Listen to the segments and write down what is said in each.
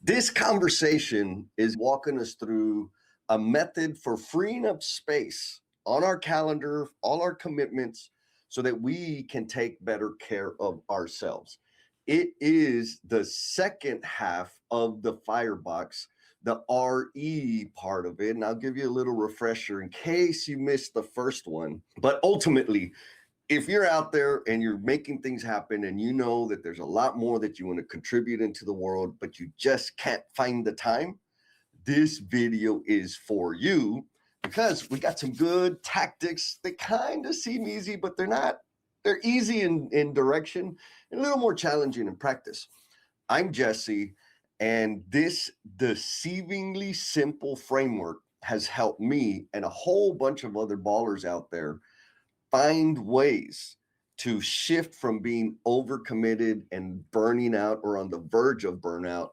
This conversation is walking us through a method for freeing up space on our calendar, all our commitments, so that we can take better care of ourselves. It is the second half of the Firebox, the RE part of it. And I'll give you a little refresher in case you missed the first one. But ultimately, if you're out there and you're making things happen and you know that there's a lot more that you want to contribute into the world, but you just can't find the time, this video is for you because we got some good tactics that kind of seem easy, but they're not. They're easy in direction and a little more challenging in practice. I'm Jesse, and this deceivingly simple framework has helped me and a whole bunch of other ballers out there find ways to shift from being overcommitted and burning out or on the verge of burnout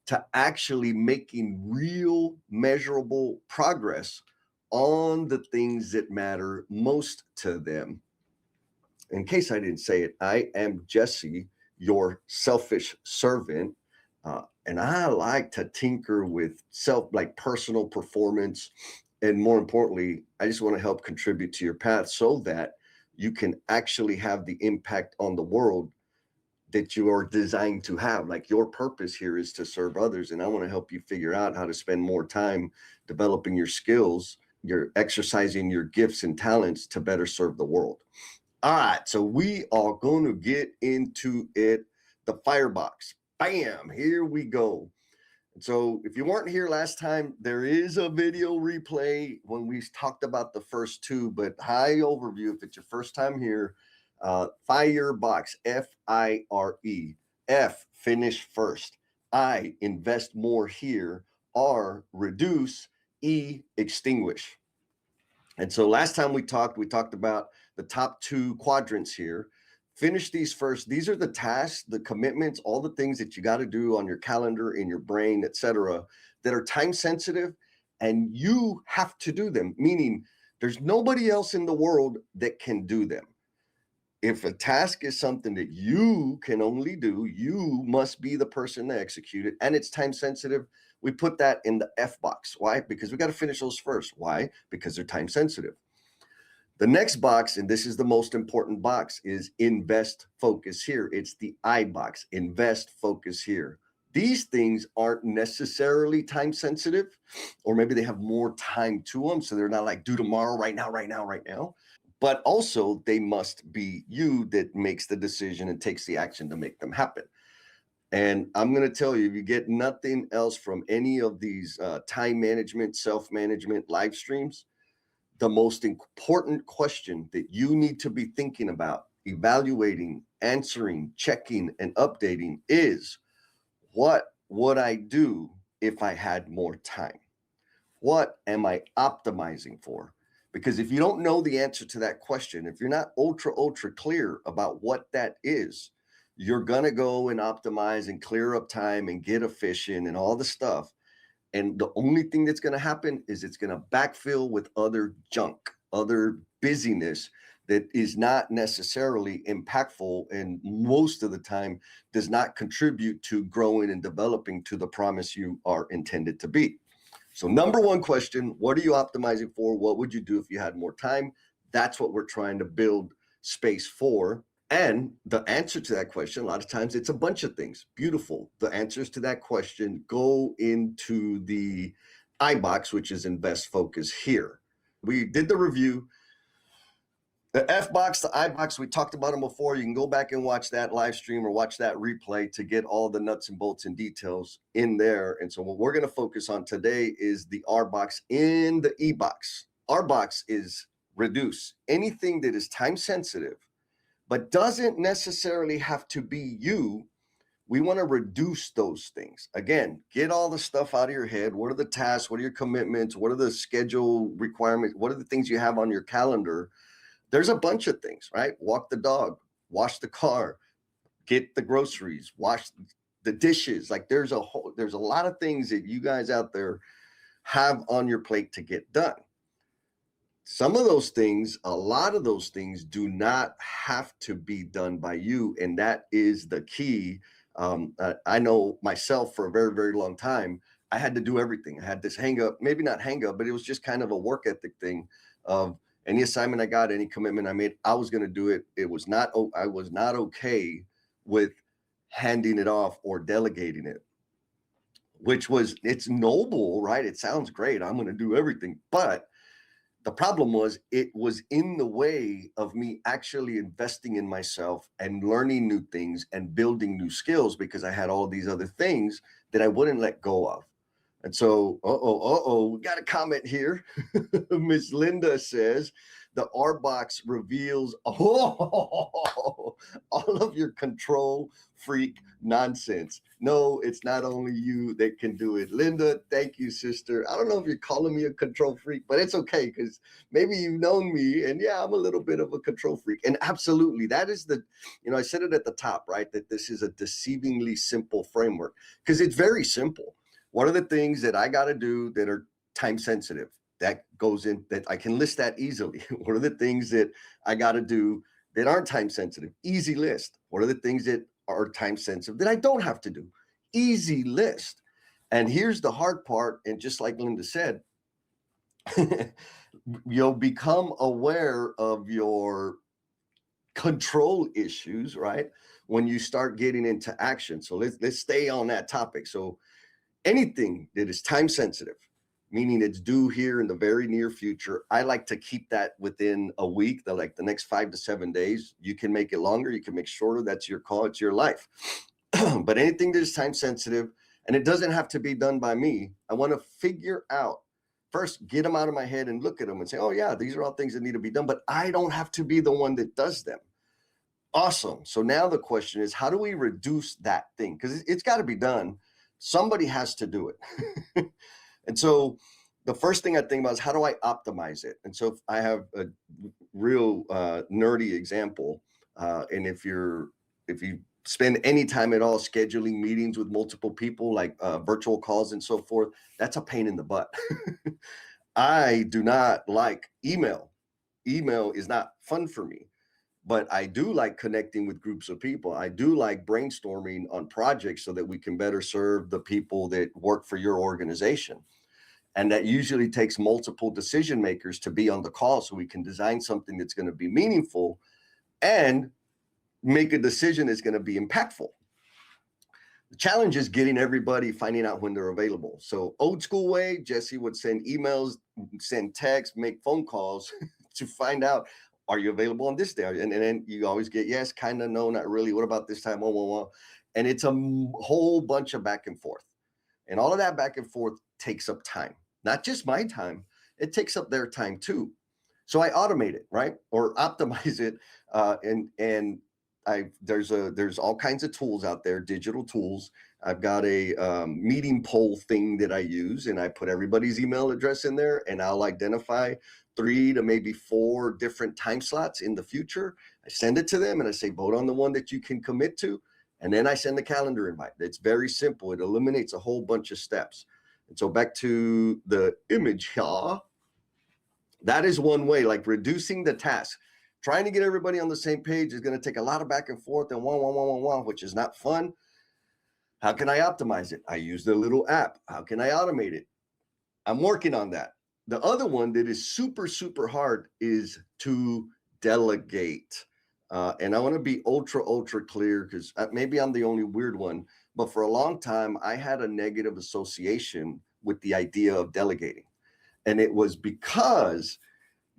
to actually making real measurable progress on the things that matter most to them. In case I didn't say it, I am Jesse, your selfish servant. And I like to tinker with like personal performance. And more importantly, I just want to help contribute to your path so that you can actually have the impact on the world that you are designed to have. Like, your purpose here is to serve others. And I want to help you figure out how to spend more time developing your skills, you're exercising your gifts and talents to better serve the world. All right, so we are going to get into it. The Firebox. Bam, here we go. So if you weren't here last time, there is a video replay when we talked about the first two, but high overview. If it's your first time here, Firebox, F-I-R-E, F, finish first, I, invest more here, R, reduce, E, extinguish. And so last time we talked about the top two quadrants here. Finish these first. These are the tasks, the commitments, all the things that you got to do on your calendar, in your brain, etc., that are time sensitive, and you have to do them, meaning there's nobody else in the world that can do them. If a task is something that you can only do, you must be the person to execute it, and it's time sensitive. We put that in the F box. Why? Because we got to finish those first. Why? Because they're time sensitive. The next box, and this is the most important box, is invest, focus here. It's the I box, invest, focus here. These things aren't necessarily time sensitive, or maybe they have more time to them, so they're not like due tomorrow, right now, right now, right now. But also they must be you that makes the decision and takes the action to make them happen. And I'm going to tell you, if you get nothing else from any of these time management, self-management live streams, the most important question that you need to be thinking about, evaluating, answering, checking, and updating is, what would I do if I had more time? What am I optimizing for? Because if you don't know the answer to that question, if you're not ultra clear about what that is, you're going to go and optimize and clear up time and get efficient and all the stuff. And the only thing that's going to happen is it's going to backfill with other junk, other busyness that is not necessarily impactful, and most of the time does not contribute to growing and developing to the promise you are intended to be. So number one question, what are you optimizing for? What would you do if you had more time? That's what we're trying to build space for. And the answer to that question, a lot of times it's a bunch of things. Beautiful. The answers to that question go into the I box, which is invest, focus here. We did the review. The F box, the I box, we talked about them before. You can go back and watch that live stream or watch that replay to get all the nuts and bolts and details in there. And so what we're going to focus on today is the R box in the E box. R box is reduce. Anything that is time sensitive but doesn't necessarily have to be you. We want to reduce those things. Again, get all the stuff out of your head. What are the tasks? What are your commitments? What are the schedule requirements? What are the things you have on your calendar? There's a bunch of things, right? Walk the dog, wash the car, get the groceries, wash the dishes. Like there's a lot of things that you guys out there have on your plate to get done. Some of those things, a lot of those things do not have to be done by you. And that is the key I know myself for a very, very long time, I had to do everything. I had this hang up, maybe not hang up, but it was just kind of a work ethic thing of any assignment I got, any commitment I made, I was going to do it. I was not okay with handing it off or delegating it, it's noble, right? It sounds great. I'm going to do everything. But the problem was it was in the way of me actually investing in myself and learning new things and building new skills because I had all these other things that I wouldn't let go of. And so, we got a comment here. Miss Linda says, the R box reveals all of your control freak nonsense. No, it's not only you that can do it. Linda, thank you, sister. I don't know if you're calling me a control freak, but it's okay because maybe you've known me. And yeah, I'm a little bit of a control freak. And absolutely, that is I said it at the top, right? That this is a deceivingly simple framework because it's very simple. What are the things that I got to do that are time sensitive? That goes in that I can list that easily. What are the things that I got to do that aren't time sensitive? Easy list. What are the things that are time sensitive that I don't have to do? Easy list. And here's the hard part. And just like Linda said, you'll become aware of your control issues, right? When you start getting into action. So let's stay on that topic. So anything that is time sensitive, meaning it's due here in the very near future, I like to keep that within a week, the next 5 to 7 days. You can make it longer, you can make shorter. That's your call, it's your life. But anything that is time sensitive, and it doesn't have to be done by me, I want to figure out first, get them out of my head and look at them and say, oh yeah, these are all things that need to be done, but I don't have to be the one that does them. Awesome. So now the question is, how do we reduce that thing? Because it's got to be done. Somebody has to do it. And so the first thing I think about is how do I optimize it? And so I have a real nerdy example. And if you spend any time at all scheduling meetings with multiple people, like virtual calls and so forth, that's a pain in the butt. I do not like email. Email is not fun for me. But I do like connecting with groups of people. I do like brainstorming on projects so that we can better serve the people that work for your organization. And that usually takes multiple decision makers to be on the call so we can design something that's going to be meaningful and make a decision that's going to be impactful. The challenge is getting everybody, finding out when they're available. So old school way, Jesse would send emails, send texts, make phone calls to find out, are you available on this day? And then you always get yes, kind of, no, not really. What about this time? And it's a whole bunch of back and forth. And all of that back and forth takes up time. Not just my time, it takes up their time too. So I automate it, right? Or optimize it. There's all kinds of tools out there, digital tools. I've got a meeting poll thing that I use, and I put everybody's email address in there, and I'll identify 3 to maybe 4 different time slots in the future. I send it to them and I say, vote on the one that you can commit to. And then I send the calendar invite. It's very simple. It eliminates a whole bunch of steps. And so back to the image here, that is one way, like reducing the task. Trying to get everybody on the same page is going to take a lot of back and forth and one, which is not fun. How can I optimize it? I use the little app. How can I automate it? I'm working on that. The other one that is super, super hard is to delegate. And I want to be ultra, ultra clear because maybe I'm the only weird one. But for a long time, I had a negative association with the idea of delegating. And it was because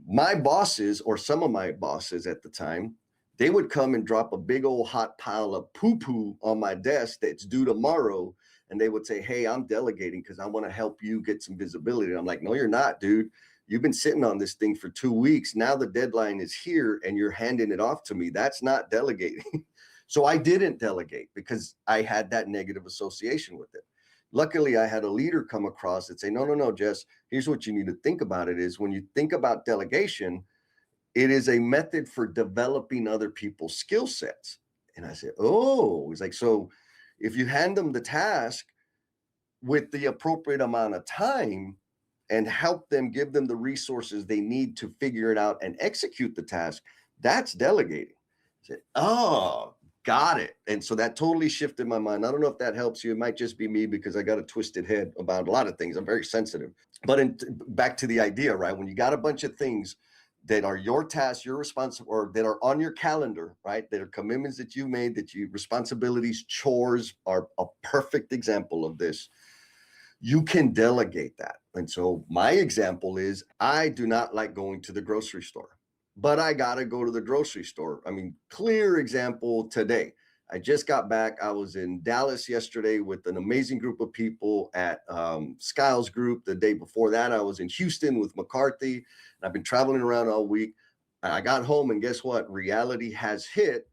my bosses, or some of my bosses at the time, they would come and drop a big old hot pile of poo-poo on my desk that's due tomorrow. And they would say, hey, I'm delegating because I want to help you get some visibility. And I'm like, no, you're not, dude. You've been sitting on this thing for 2 weeks. Now the deadline is here and you're handing it off to me. That's not delegating. So I didn't delegate because I had that negative association with it. Luckily, I had a leader come across and say, no, Jess, here's what you need to think about it is when you think about delegation, it is a method for developing other people's skill sets. And I said, oh, it's like, so if you hand them the task with the appropriate amount of time and help them, give them the resources they need to figure it out and execute the task, that's delegating. I said, oh, Got it. And so that totally shifted my mind. I don't know if that helps you. It might just be me because I got a twisted head about a lot of things. I'm very sensitive. But back to the idea, right? When you got a bunch of things that are your tasks, your responsible, or that are on your calendar, right? That are commitments that you've made, responsibilities, chores are a perfect example of this. You can delegate that. And so my example is I do not like going to the grocery store, but I got to go to the grocery store. I mean, clear example today. I just got back. I was in Dallas yesterday with an amazing group of people at Skiles Group. The day before that, I was in Houston with McCarthy. And I've been traveling around all week. I got home and guess what? Reality has hit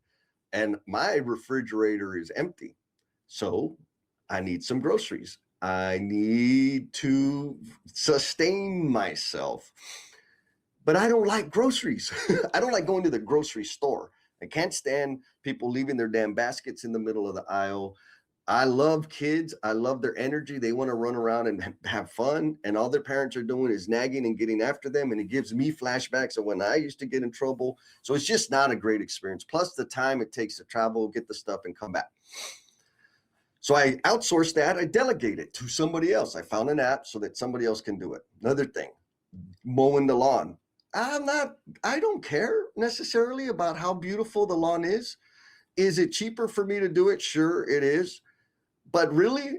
and my refrigerator is empty. So I need some groceries. I need to sustain myself. But I don't like groceries. I don't like going to the grocery store. I can't stand people leaving their damn baskets in the middle of the aisle. I love kids. I love their energy. They want to run around and have fun. And all their parents are doing is nagging and getting after them. And it gives me flashbacks of when I used to get in trouble. So it's just not a great experience. Plus the time it takes to travel, get the stuff and come back. So I outsourced that. I delegate it to somebody else. I found an app so that somebody else can do it. Another thing, mowing the lawn. I don't care necessarily about how beautiful the lawn is. Is it cheaper for me to do it? Sure, it is. But really,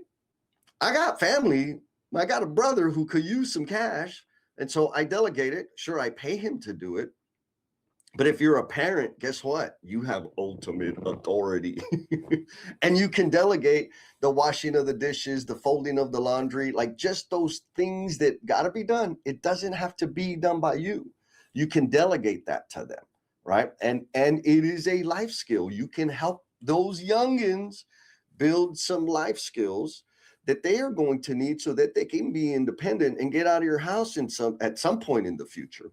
I got family. I got a brother who could use some cash. And so I delegate it. Sure, I pay him to do it. But if you're a parent, guess what? You have ultimate authority. And you can delegate the washing of the dishes, the folding of the laundry, like just those things that got to be done. It doesn't have to be done by you. You can delegate that to them, right? And it is a life skill. You can help those youngins build some life skills that they are going to need so that they can be independent and get out of your house at some point in the future.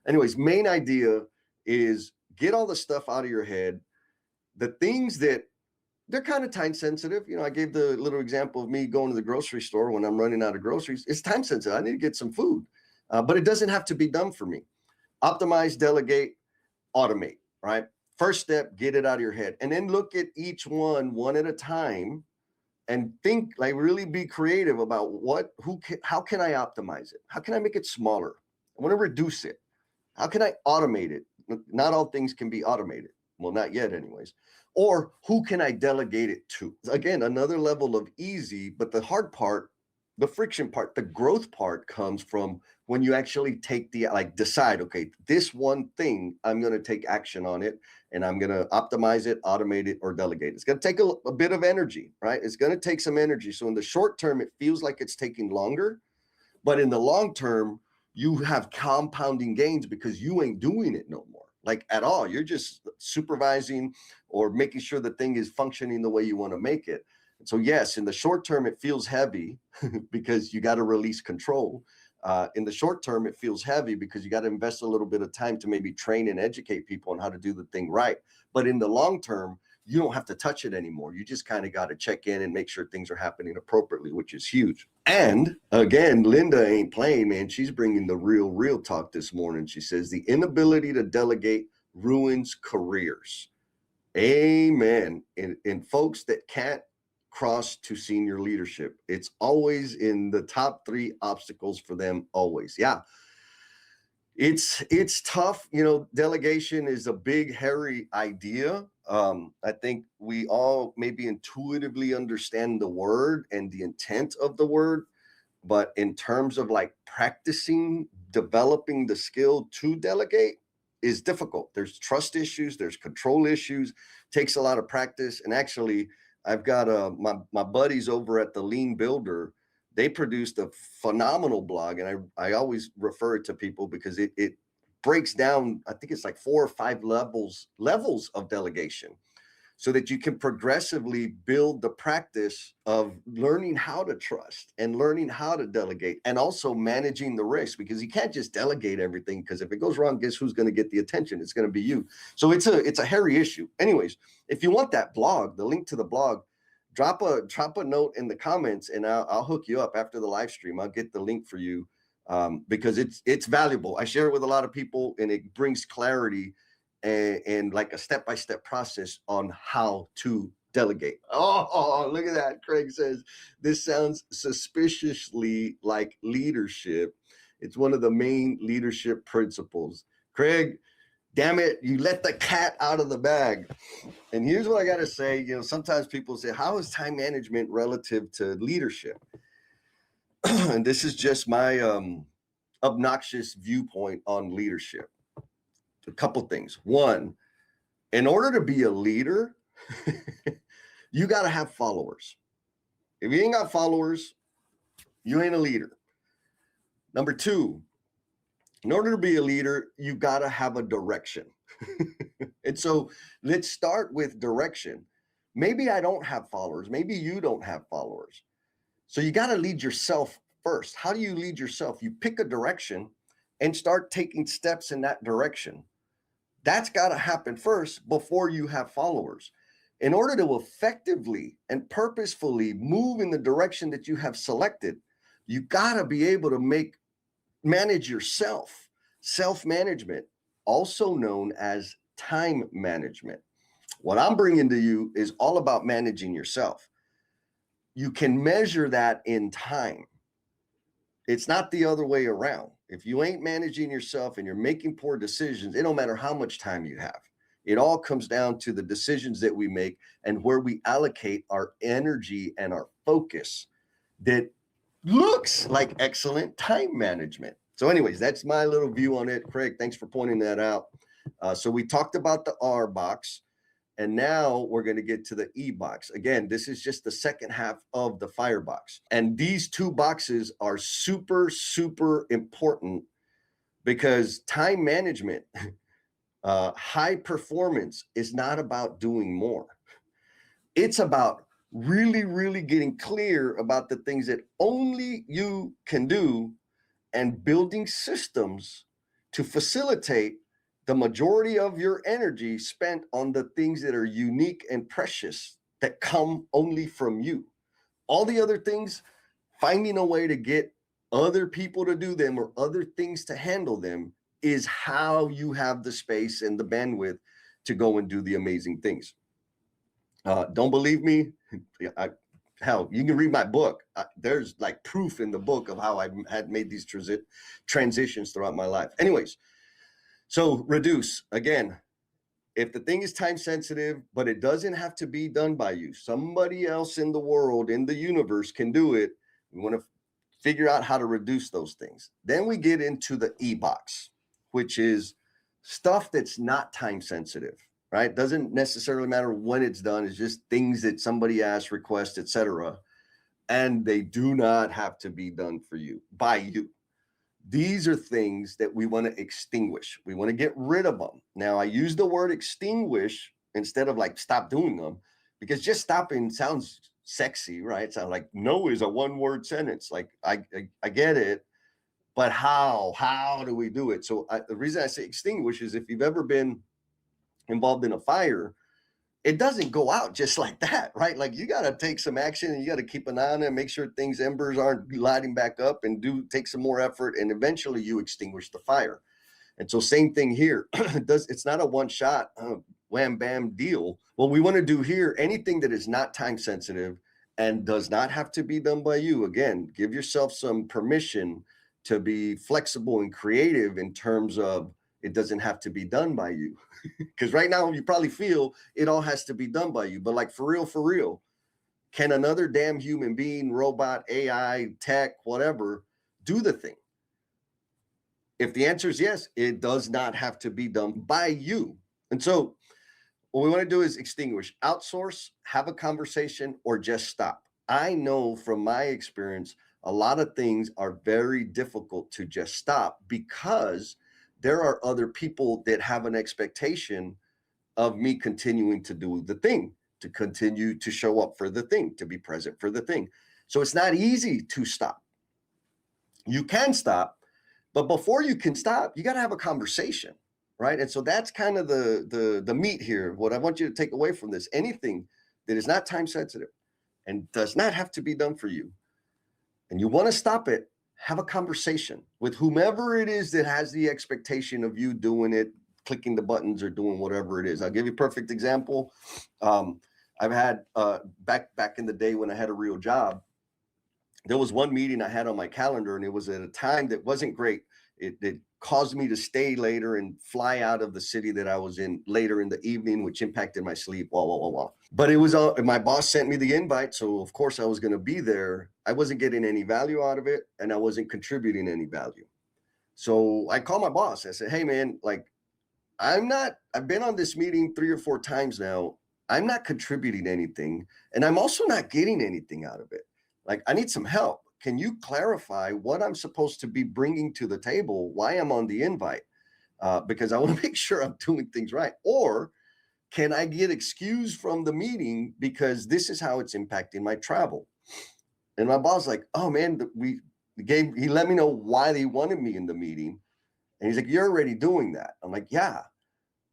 Anyways, main idea is get all the stuff out of your head. The things that they're kind of time sensitive. You know, I gave the little example of me going to the grocery store when I'm running out of groceries. It's time sensitive. I need to get some food, but it doesn't have to be done for me. Optimize, delegate, automate, right? First step, get it out of your head. And then look at each one at a time and think, like really be creative about how can I optimize it? How can I make it smaller? I want to reduce it. How can I automate it? Not all things can be automated. Well, not yet anyways. Or who can I delegate it to? Again, another level of easy, but the hard part, the friction part, the growth part comes from when you actually decide, okay, this one thing, I'm going to take action on it and I'm going to optimize it, automate it, or delegate. It's going to take a bit of energy, right? It's going to take some energy. So in the short term, it feels like it's taking longer, but in the long term, you have compounding gains because you ain't doing it no more, like at all. You're just supervising or making sure the thing is functioning the way you want to make it. So yes, in the short term, it feels heavy because you got to release control. In the short term, it feels heavy because you got to invest a little bit of time to maybe train and educate people on how to do the thing right. But in the long term, you don't have to touch it anymore. You just kind of got to check in and make sure things are happening appropriately, which is huge. And again, Linda ain't playing, man. She's bringing the real talk this morning. She says the inability to delegate ruins careers. Amen. And folks that can't cross to senior leadership, it's always in the top 3 obstacles for them, always. Yeah. It's tough. You know, delegation is a big, hairy idea. I think we all maybe intuitively understand the word and the intent of the word, but in terms of like practicing, developing the skill to delegate is difficult. There's trust issues, there's control issues, takes a lot of practice. And actually, I've got my buddies over at the Lean Builder. They produced a phenomenal blog, and I always refer it to people because it breaks down, I think it's like 4 or 5 levels of delegation so that you can progressively build the practice of learning how to trust and learning how to delegate and also managing the risk, because you can't just delegate everything, because if it goes wrong, guess who's going to get the attention? It's going to be you. So it's a hairy issue. Anyways, if you want that blog, the link to the blog, drop a note in the comments and I'll hook you up after the live stream. I'll get the link for you because it's valuable. I share it with a lot of people and it brings clarity and like a step-by-step process on how to delegate. Oh, look at that. Craig says, this sounds suspiciously like leadership. It's one of the main leadership principles. Craig, damn it, you let the cat out of the bag. And here's what I got to say. Sometimes people say, how is time management relative to leadership? And this is just my obnoxious viewpoint on leadership. A couple things. One, in order to be a leader, you got to have followers. If you ain't got followers, you ain't a leader. Number two, in order to be a leader, you got to have a direction. And so let's start with direction. Maybe I don't have followers. Maybe you don't have followers. So you got to lead yourself first. How do you lead yourself? You pick a direction and start taking steps in that direction. That's got to happen first before you have followers. In order to effectively and purposefully move in the direction that you have selected, you got to be able to manage yourself. Self-management, also known as time management. What I'm bringing to you is all about managing yourself. You can measure that in time. It's not the other way around. If you ain't managing yourself and you're making poor decisions, it don't matter how much time you have. It all comes down to the decisions that we make and where we allocate our energy and our focus that looks like excellent time management. So anyways, that's my little view on it. Craig, thanks for pointing that out. So we talked about the R box, and now we're going to get to the E box. Again, this is just the second half of the Firebox. And these two boxes are super, super important because time management, high performance is not about doing more. It's about really, really getting clear about the things that only you can do and building systems to facilitate the majority of your energy spent on the things that are unique and precious that come only from you. All the other things, finding a way to get other people to do them or other things to handle them is how you have the space and the bandwidth to go and do the amazing things. Don't believe me? Hell, you can read my book. There's like proof in the book of how I had made these transitions throughout my life. Anyways, so reduce. Again, if the thing is time sensitive, but it doesn't have to be done by you, somebody else in the world, in the universe can do it. We want to figure out how to reduce those things. Then we get into the E box, which is stuff that's not time sensitive. Right? Doesn't necessarily matter when it's done. It's just things that somebody asks, requests, etc. And they do not have to be done for you, by you. These are things that we want to extinguish. We want to get rid of them. Now, I use the word extinguish instead of like stop doing them, because just stopping sounds sexy, right? It sounds like no is a one-word sentence. Like I get it, but how? How do we do it? So the reason I say extinguish is if you've ever been involved in a fire, it doesn't go out just like that, right? Like you got to take some action and you got to keep an eye on it, make sure embers aren't lighting back up, and take some more effort, and eventually you extinguish the fire. And so same thing here. It's not a one shot wham bam deal. What we want to do here, anything that is not time sensitive and does not have to be done by you, again, give yourself some permission to be flexible and creative in terms of it doesn't have to be done by you. Because right now you probably feel it all has to be done by you. But like for real, can another damn human being, robot, AI, tech, whatever, do the thing? If the answer is yes, it does not have to be done by you. And so what we want to do is extinguish, outsource, have a conversation, or just stop. I know from my experience, a lot of things are very difficult to just stop because there are other people that have an expectation of me continuing to do the thing, to continue to show up for the thing, to be present for the thing. So it's not easy to stop. You can stop, but before you can stop, you got to have a conversation, right? And so that's kind of the meat here. What I want you to take away from this, anything that is not time sensitive and does not have to be done for you, and you want to stop it, have a conversation with whomever it is that has the expectation of you doing it, clicking the buttons or doing whatever it is. I'll give you a perfect example. I've had back in the day when I had a real job, there was one meeting I had on my calendar, and it was at a time that wasn't great. It caused me to stay later and fly out of the city that I was in later in the evening, which impacted my sleep. But it was my boss sent me the invite, so of course I was going to be there. I wasn't getting any value out of it, and I wasn't contributing any value. So I called my boss. I said, "Hey, man, like I've been on this meeting 3 or 4 times now. I'm not contributing anything, and I'm also not getting anything out of it. Like, I need some help. Can you clarify what I'm supposed to be bringing to the table, why I'm on the invite? Because I want to make sure I'm doing things right. Or can I get excused from the meeting because this is how it's impacting my travel?" And my boss was like, "Oh man, he let me know why they wanted me in the meeting." And he's like, "You're already doing that." I'm like, "Yeah."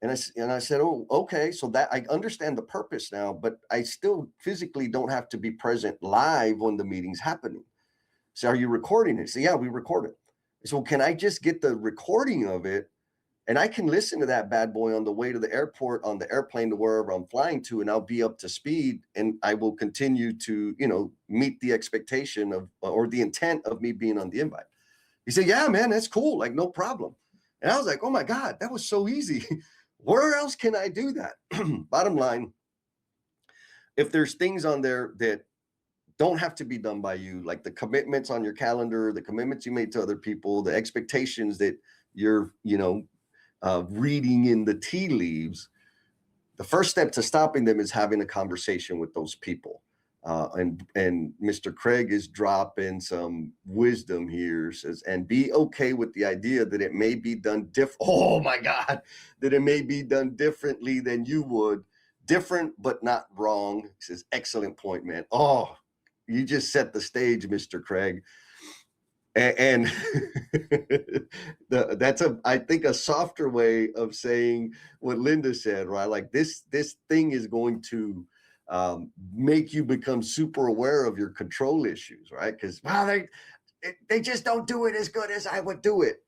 And I said, "Oh, okay. So that I understand the purpose now, but I still physically don't have to be present live when the meeting's happening." So, "Are you recording it?" So, "Yeah, we record it." So, "Can I just get the recording of it, and I can listen to that bad boy on the way to the airport, on the airplane to wherever I'm flying to, and I'll be up to speed, and I will continue to, meet the expectation of or the intent of me being on the invite." He said, "Yeah, man, that's cool. Like, no problem." And I was like, "Oh my God, that was so easy." Where else can I do that? Bottom line, if there's things on there that don't have to be done by you, like the commitments on your calendar, the commitments you made to other people, the expectations that you're, reading in the tea leaves, the first step to stopping them is having a conversation with those people. And Mr. Craig is dropping some wisdom here. Says, and be okay with the idea that it may be done oh my God, that it may be done differently than you would. Different, but not wrong. He says, excellent point, man. Oh, you just set the stage, Mr. Craig. And that's I think a softer way of saying what Linda said, right? Like this thing is going to make you become super aware of your control issues, right? Because they just don't do it as good as I would do it.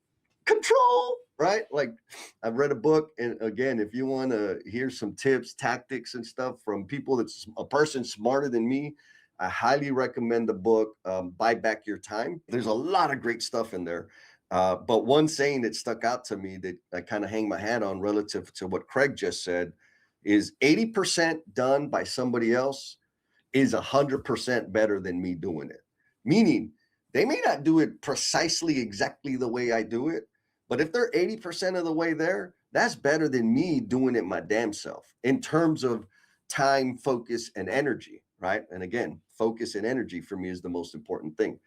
Control, right? Like I've read a book, and again, if you want to hear some tips, tactics, and stuff from people that's a person smarter than me, I highly recommend the book, Buy Back Your Time. There's a lot of great stuff in there. But one saying that stuck out to me that I kind of hang my hat on relative to what Craig just said is 80% done by somebody else is 100% better than me doing it. Meaning they may not do it precisely exactly the way I do it, but if they're 80% of the way there, that's better than me doing it my damn self in terms of time, focus, and energy, right? And again, focus and energy for me is the most important thing.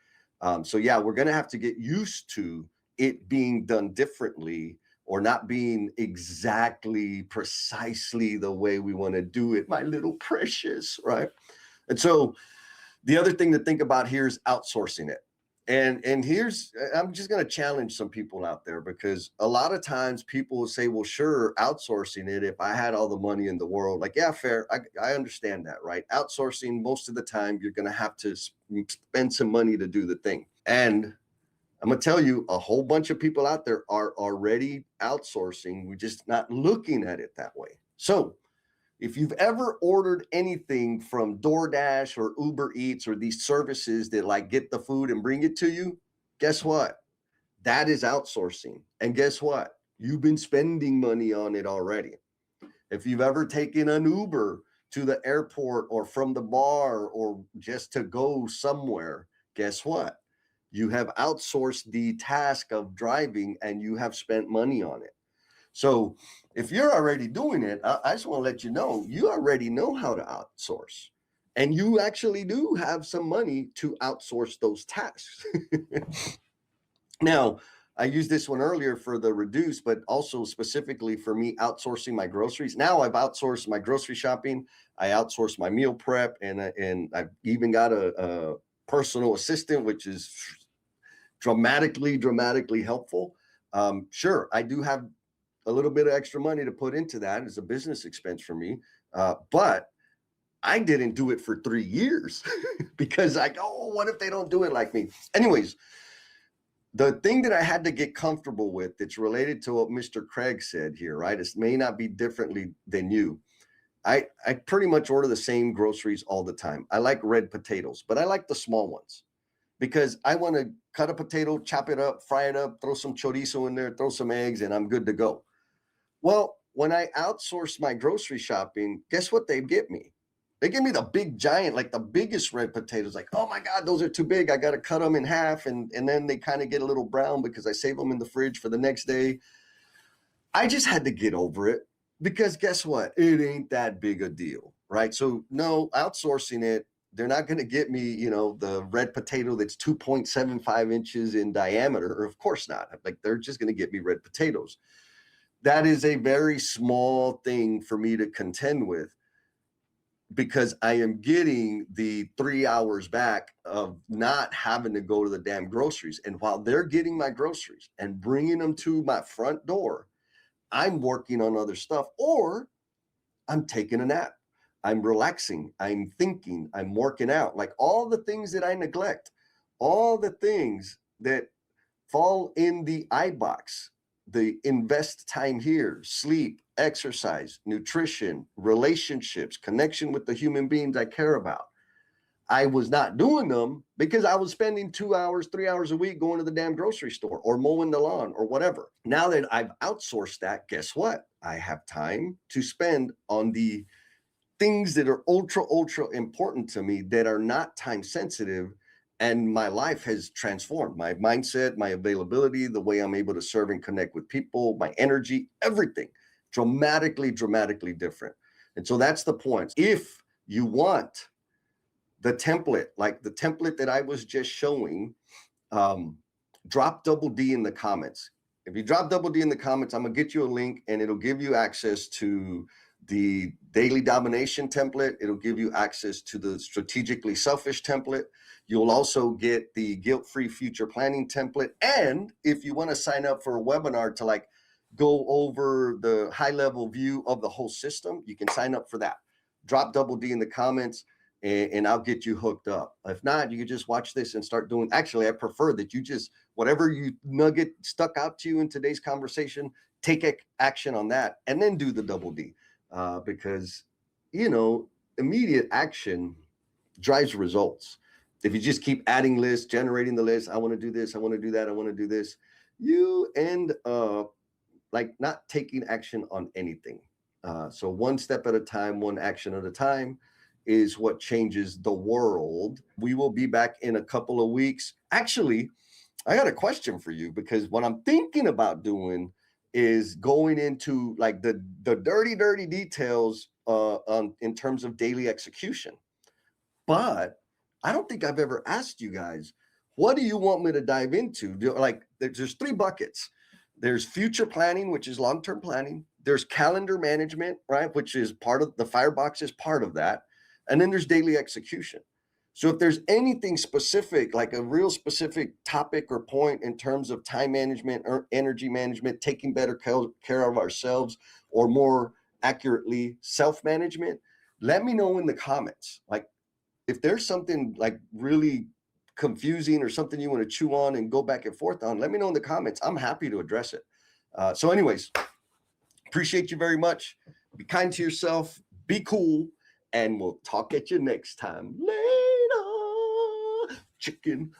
So yeah, we're going to have to get used to it being done differently or not being exactly precisely the way we want to do it, my little precious, right? And so the other thing to think about here is outsourcing it. And here's, I'm just going to challenge some people out there, because a lot of times people will say, well, sure, outsourcing it, if I had all the money in the world, like, yeah, fair. I understand that, right? Outsourcing, most of the time, you're going to have to spend some money to do the thing. And I'm going to tell you, a whole bunch of people out there are already outsourcing. We're just not looking at it that way. So if you've ever ordered anything from DoorDash or Uber Eats or these services that like get the food and bring it to you, guess what? That is outsourcing. And guess what? You've been spending money on it already. If you've ever taken an Uber to the airport or from the bar or just to go somewhere, guess what? You have outsourced the task of driving and you have spent money on it. So if you're already doing it, I just want to let you know, you already know how to outsource, and you actually do have some money to outsource those tasks. Now, I used this one earlier for the reduce, but also specifically for me outsourcing my groceries. Now I've outsourced my grocery shopping. I outsource my meal prep, and I've even got a personal assistant, which is dramatically helpful. Sure, I do have a little bit of extra money to put into that as a business expense for me. But I didn't do it for 3 years because I go, oh, what if they don't do it like me? Anyways, The thing that I had to get comfortable with that's related to what Mr. Craig said here, right? It may not be differently than you. I pretty much order the same groceries all the time. I like red potatoes, but I like the small ones because I want to cut a potato, chop it up, fry it up, throw some chorizo in there, throw some eggs, and I'm good to go. Well, when I outsourced my grocery shopping, guess what they get me? They give me the big giant, like the biggest red potatoes. Like, oh my God, those are too big. I got to cut them in half. And then they kind of get a little brown because I save them in the fridge for the next day. I just had to get over it because guess what? It ain't that big a deal, right? So no, outsourcing it, they're not going to get me, the red potato that's 2.75 inches in diameter. Of course not. Like they're just going to get me red potatoes. That is a very small thing for me to contend with because I am getting the 3 hours back of not having to go to the damn groceries. And while they're getting my groceries and bringing them to my front door, I'm working on other stuff, or I'm taking a nap. I'm relaxing. I'm thinking. I'm working out. Like all the things that I neglect, all the things that fall in the I box, the invest time here, sleep, exercise, nutrition, relationships, connection with the human beings I care about. I was not doing them because I was spending 2 hours, 3 hours a week going to the damn grocery store or mowing the lawn or whatever. Now that I've outsourced that, guess what? I have time to spend on the things that are ultra important to me that are not time sensitive. And my life has transformed. My mindset, my availability, the way I'm able to serve and connect with people, my energy, everything dramatically different. And so that's the point. If you want the template, like the template that I was just showing, drop double D in the comments. If you drop double D in the comments, I'm gonna get you a link and it'll give you access to the daily domination template. It'll give you access to the strategically selfish template. You'll also get the guilt-free future planning template. And if you want to sign up for a webinar to like go over the high-level view of the whole system, you can sign up for that. Drop double D in the comments and I'll get you hooked up. If not, you can just watch this and start doing. Actually, I prefer that you just, whatever you nugget stuck out to you in today's conversation, take action on that and then do the double D. Because, immediate action drives results. If you just keep adding lists, generating the list, I want to do this, I want to do that, I want to do this, you end up like not taking action on anything. So one step at a time, one action at a time is what changes the world. We will be back in a couple of weeks. Actually, I got a question for you because what I'm thinking about doing is going into like the dirty details in terms of daily execution. But I don't think I've ever asked you guys, what do you want me to dive into? Like there's 3 buckets. There's future planning, which is long-term planning. There's calendar management, right? Which is part of the Firebox is part of that. And then there's daily execution. So if there's anything specific, like a real specific topic or point in terms of time management or energy management, taking better care of ourselves, or more accurately, self-management, let me know in the comments. Like if there's something like really confusing or something you want to chew on and go back and forth on, let me know in the comments. I'm happy to address it. So anyways, appreciate you very much. Be kind to yourself, be cool, and we'll talk at you next time. Later, chicken